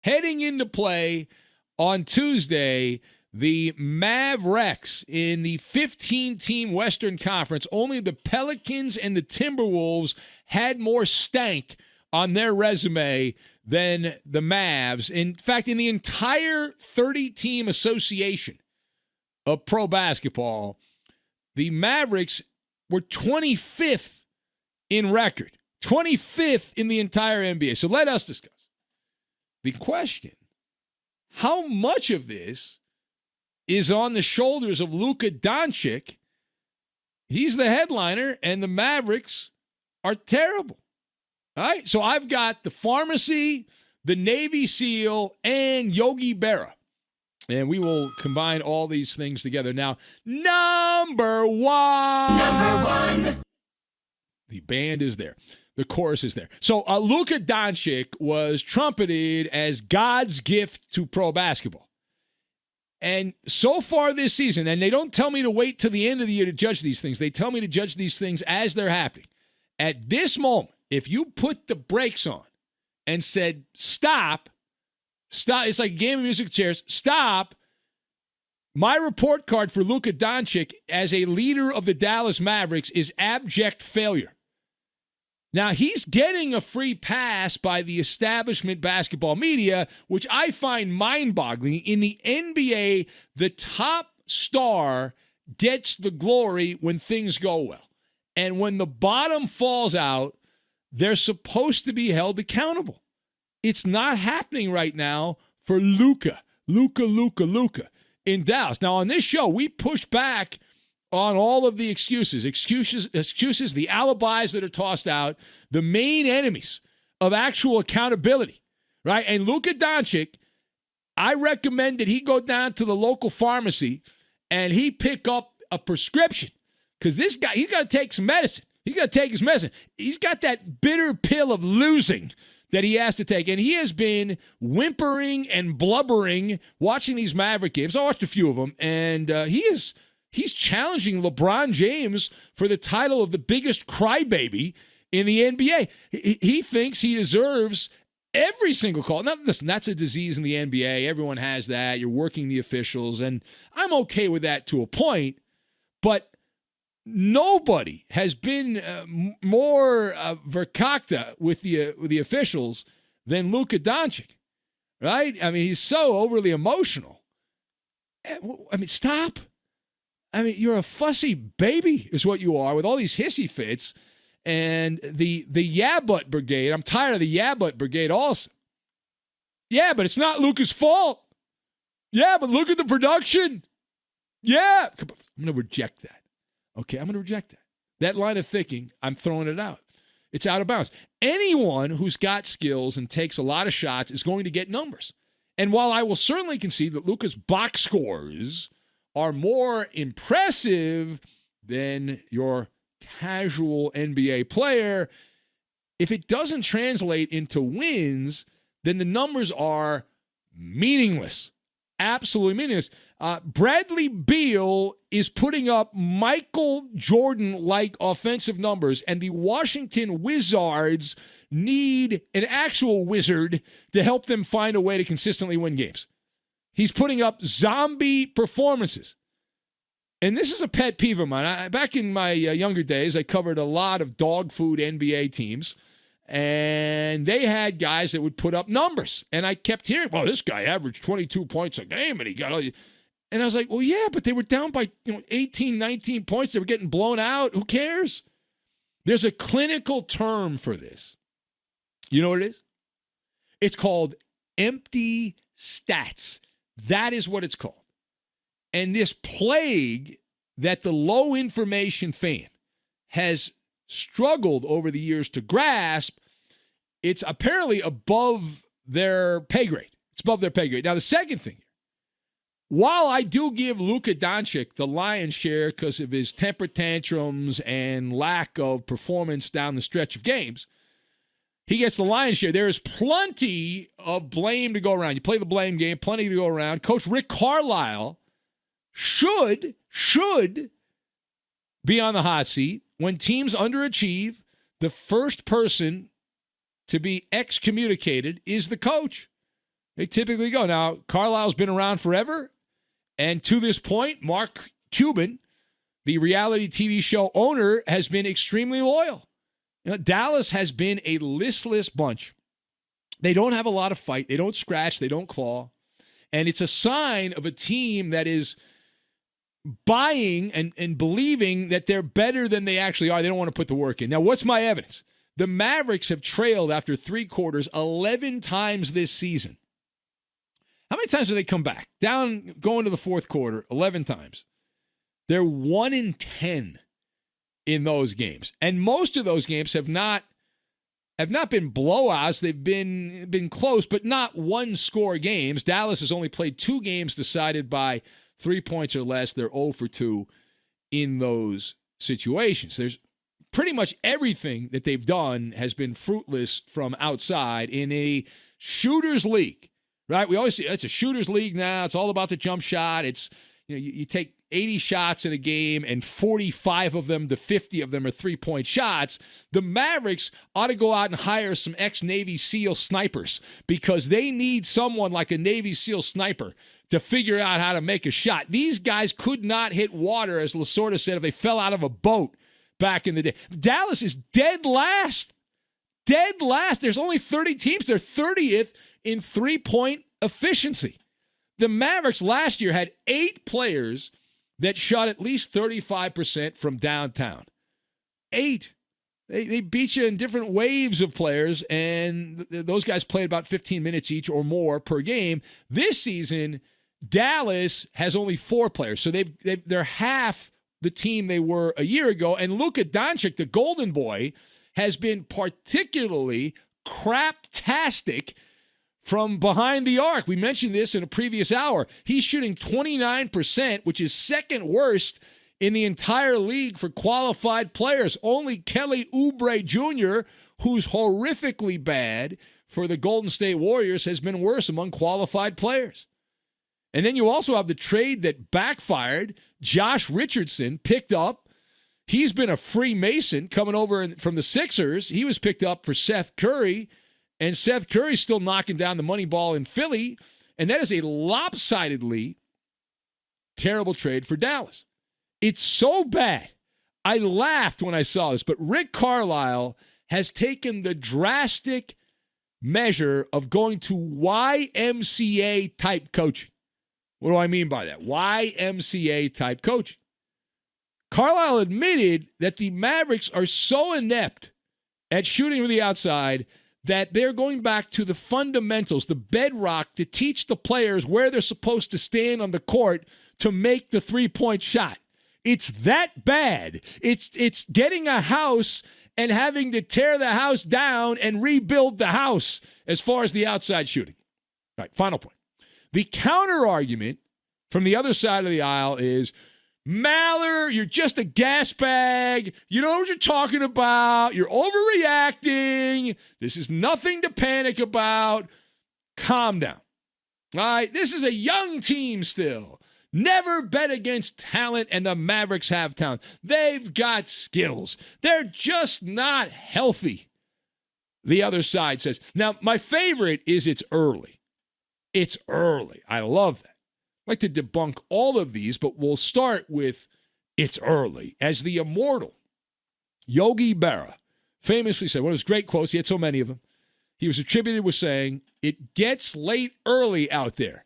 Heading into play on Tuesday, the Mavericks in the 15-team Western Conference. Only the Pelicans and the Timberwolves had more stank on their resume than the Mavs. In fact, in the entire 30-team association of pro basketball, the Mavericks were 25th in record, 25th in the entire NBA. So let us discuss the question: how much of this is on the shoulders of Luka Doncic? He's the headliner, and the Mavericks are terrible. All right, so I've got the Pharmacy, the Navy SEAL, and Yogi Berra. And we will combine all these things together. Now, number one. The band is there. The chorus is there. So Luka Doncic was trumpeted as God's gift to pro basketball. And so far this season, and they don't tell me to wait till the end of the year to judge these things. They tell me to judge these things as they're happening. At this moment, if you put the brakes on and said, stop, it's like a game of musical chairs, stop, my report card for Luka Doncic as a leader of the Dallas Mavericks is abject failure. Now, he's getting a free pass by the establishment basketball media, which I find mind-boggling. In the NBA, the top star gets the glory when things go well. And when the bottom falls out, they're supposed to be held accountable. It's not happening right now for Luka in Dallas. Now, on this show, we push back on all of the excuses, the alibis that are tossed out, the main enemies of actual accountability, right? And Luka Doncic, I recommend that he go down to the local pharmacy and he pick up a prescription, because this guy, he's got to take some medicine. He's got to take his medicine. He's got that bitter pill of losing that he has to take. And he has been whimpering and blubbering watching these Maverick games. I watched a few of them, and he's challenging LeBron James for the title of the biggest crybaby in the NBA. He thinks he deserves every single call. Now, listen, that's a disease in the NBA. Everyone has that. You're working the officials, and I'm okay with that to a point. But nobody has been more verkakta with the officials than Luka Doncic, right? I mean, he's so overly emotional. I mean, stop. I mean, you're a fussy baby is what you are with all these hissy fits. And the yeah but brigade, I'm tired of the yeah but brigade also. Yeah, but it's not Luka's fault. Yeah, but look at the production. Yeah. I'm going to reject that. Okay, I'm going to reject that. That line of thinking, I'm throwing it out. It's out of bounds. Anyone who's got skills and takes a lot of shots is going to get numbers. And while I will certainly concede that Luka's box scores are more impressive than your casual NBA player, if it doesn't translate into wins, then the numbers are meaningless. Absolutely meaningless. Bradley Beal is putting up Michael Jordan-like offensive numbers, and the Washington Wizards need an actual wizard to help them find a way to consistently win games. He's putting up zombie performances. And this is a pet peeve of mine. Back in my younger days, I covered a lot of dog food NBA teams, and they had guys that would put up numbers. And I kept hearing, well, this guy averaged 22 points a game, and he got all. And I was like, well, yeah, but they were down by 18, 19 points. They were getting blown out. Who cares? There's a clinical term for this. You know what it is? It's called empty stats. That is what it's called. And this plague that the low information fan has struggled over the years to grasp, it's apparently above their pay grade. It's above their pay grade. Now, the second thing, while I do give Luka Doncic the lion's share because of his temper tantrums and lack of performance down the stretch of games, he gets the lion's share. There is plenty of blame to go around. You play the blame game, plenty to go around. Coach Rick Carlisle should be on the hot seat. When teams underachieve, the first person to be excommunicated is the coach. They typically go. Now, Carlisle's been around forever, and to this point, Mark Cuban, the reality TV show owner, has been extremely loyal. Dallas has been a listless bunch. They don't have a lot of fight. They don't scratch. They don't claw. And it's a sign of a team that is buying and believing that they're better than they actually are. They don't want to put the work in. Now, what's my evidence? The Mavericks have trailed after 3 quarters 11 times this season. How many times do they come back? Down, going to the fourth quarter, 11 times. They're 1-10 in those games. And most of those games have not been blowouts. They've been close, but not one-score games. Dallas has only played 2 games decided by 3 points or less. They're 0 for 2 in those situations. There's pretty much everything that they've done has been fruitless from outside in a shooter's league, right? We always say it's a shooter's league now. It's all about the jump shot. It's, you take 80 shots in a game and 45 of them to 50 of them are 3-point shots. The Mavericks ought to go out and hire some ex-Navy SEAL snipers because they need someone like a Navy SEAL sniper to figure out how to make a shot. These guys could not hit water, as Lasorda said, if they fell out of a boat back in the day. Dallas is dead last. Dead last. There's only 30 teams. They're 30th in 3-point efficiency. The Mavericks last year had 8 players that shot at least 35% from downtown. 8. They beat you in different waves of players, and those guys played about 15 minutes each or more per game. This season, Dallas has only 4 players, so they're half the team they were a year ago. And Luka Doncic, the golden boy, has been particularly craptastic from behind the arc. We mentioned this in a previous hour. He's shooting 29%, which is second worst in the entire league for qualified players. Only Kelly Oubre Jr., who's horrifically bad for the Golden State Warriors, has been worse among qualified players. And then you also have the trade that backfired. Josh Richardson picked up. He's been a Freemason coming over from the Sixers. He was picked up for Seth Curry. And Seth Curry's still knocking down the money ball in Philly. And that is a lopsidedly terrible trade for Dallas. It's so bad. I laughed when I saw this, but Rick Carlisle has taken the drastic measure of going to YMCA-type coaching. What do I mean by that? YMCA-type coaching. Carlisle admitted that the Mavericks are so inept at shooting from the outside that they're going back to the fundamentals, the bedrock, to teach the players where they're supposed to stand on the court to make the 3-point shot. It's that bad. It's getting a house and having to tear the house down and rebuild the house as far as the outside shooting. All right, final point. The counter argument from the other side of the aisle is, Maller, you're just a gas bag. You know what you're talking about. You're overreacting. This is nothing to panic about. Calm down. All right, this is a young team still. Never bet against talent, and the Mavericks have talent. They've got skills. They're just not healthy, the other side says. Now, my favorite is it's early. It's early. I love that. I'd like to debunk all of these, but we'll start with it's early. As the immortal Yogi Berra famously said, one of his great quotes, he had so many of them, he was attributed with saying, it gets late early out there,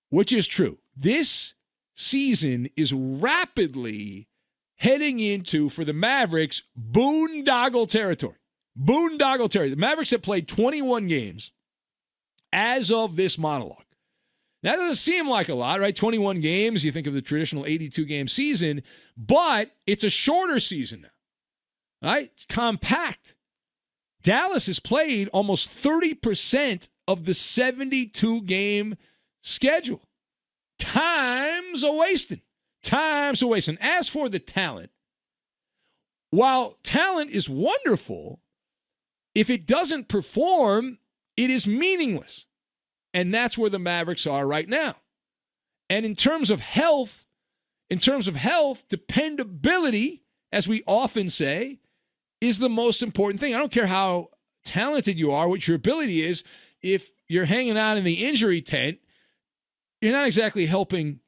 which is true. This season is rapidly heading into, for the Mavericks, boondoggle territory. Boondoggle territory. The Mavericks have played 21 games as of this monologue. That doesn't seem like a lot, right? 21 games, you think of the traditional 82-game season, but it's a shorter season now, right? It's compact. Dallas has played almost 30% of the 72-game schedule. Time's a wasting. Time's a wasting. As for the talent, while talent is wonderful, if it doesn't perform, it is meaningless. And that's where the Mavericks are right now. And in terms of health, dependability, as we often say, is the most important thing. I don't care how talented you are, what your ability is. if you're hanging out in the injury tent, you're not exactly helping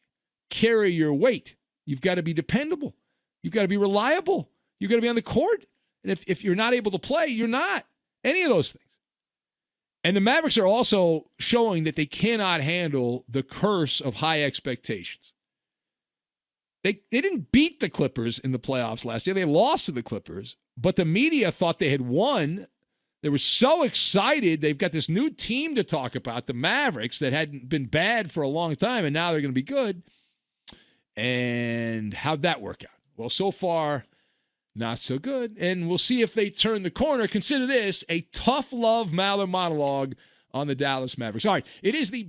carry your weight. You've got to be dependable. You've got to be reliable. You've got to be on the court. And if you're not able to play, you're not. Any of those things. And the Mavericks are also showing that they cannot handle the curse of high expectations. They didn't beat the Clippers in the playoffs last year. They lost to the Clippers, but the media thought they had won. They were so excited. They've got this new team to talk about, the Mavericks, that hadn't been bad for a long time, and now they're going to be good. And how'd that work out? Well, so far, not so good. And we'll see if they turn the corner. Consider this a tough love Maller monologue on the Dallas Mavericks. All right, it is the